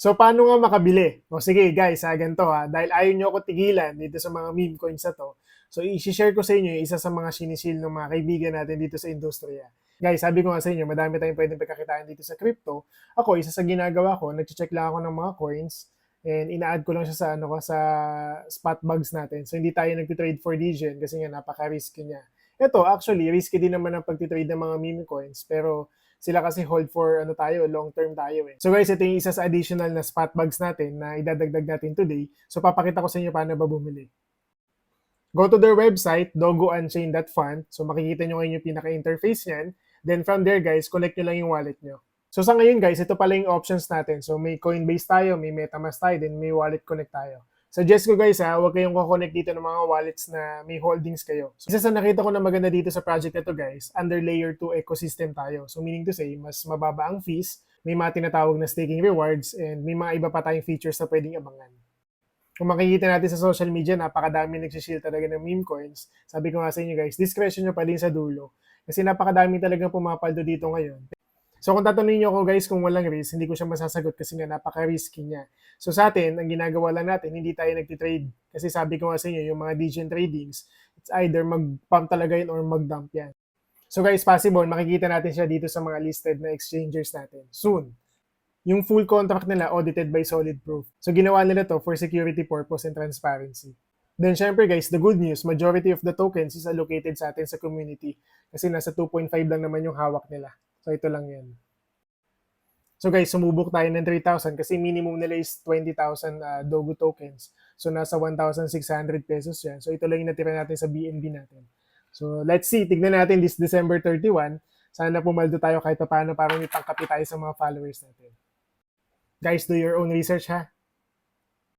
So, paano nga makabili? O sige guys, ganito dahil ayaw nyo ako tigilan dito sa mga meme coins na to, so i-share ko sa inyo yung isa sa mga sinisil ng mga kaibigan natin dito sa industriya. Guys, sabi ko nga sa inyo, madami tayong pwedeng pagkakitaan dito sa crypto. Ako, isa sa ginagawa ko, nag-check lang ako ng mga coins and ina-add ko lang siya sa sa spot bugs natin. So, hindi tayo nag-trade for Legion kasi nga napaka-risky niya. Ito, actually, risky din naman ang pag-trade ng mga meme coins, pero sila kasi hold for tayo, long term tayo eh. So guys, ito yung isa sa additional na spot bugs natin na idadagdag natin today. So papakita ko sa inyo paano ba bumili. Go to their website, dogounchain.fund. So makikita nyo ngayon yung pinaka-interface niyan. Then from there guys, connect nyo lang yung wallet nyo. So sa ngayon guys, ito pala yung options natin. So may Coinbase tayo, may MetaMask tayo, then may wallet connect tayo. Suggest ko guys huwag kayong kukonect dito ng mga wallets na may holdings kayo. So, isa sa nakita ko na maganda dito sa project na to guys, under layer 2 ecosystem tayo. So meaning to say, mas mababa ang fees, may mga tinatawag na staking rewards, and may mga iba pa tayong features na pwedeng abangan. Kung makikita natin sa social media, napakadami nagsishare talaga ng meme coins. Sabi ko nga sa inyo guys, discretion nyo pa din sa dulo. Kasi napakadami talagang pumapaldo dito ngayon. So kung tatanungin niyo ako guys kung walang risk, hindi ko siya masasagot kasi nga napaka-risky niya. So sa atin, ang ginagawa lang natin, hindi tayo nagtitrade. Kasi sabi ko nga sa inyo, yung mga Degen tradings, it's either mag-pump talaga yun or mag-dump yan. So guys, possible, makikita natin siya dito sa mga listed na exchangers natin soon. Yung full contract nila audited by Solid Proof. So ginawa nila to for security purpose and transparency. Then syempre guys, the good news, majority of the tokens is allocated sa atin sa community kasi nasa 2.5 lang naman yung hawak nila. So, ito lang yan. So, guys, sumubok tayo ng 3,000 kasi minimum nila is 20,000 Dogo tokens. So, nasa 1,600 pesos yan. So, ito lang yung natira natin sa BNB natin. So, let's see. Tignan natin this December 31. Sana pumaldo tayo kahit paano para may pangkapi tayo sa mga followers natin. Guys, do your own research ha.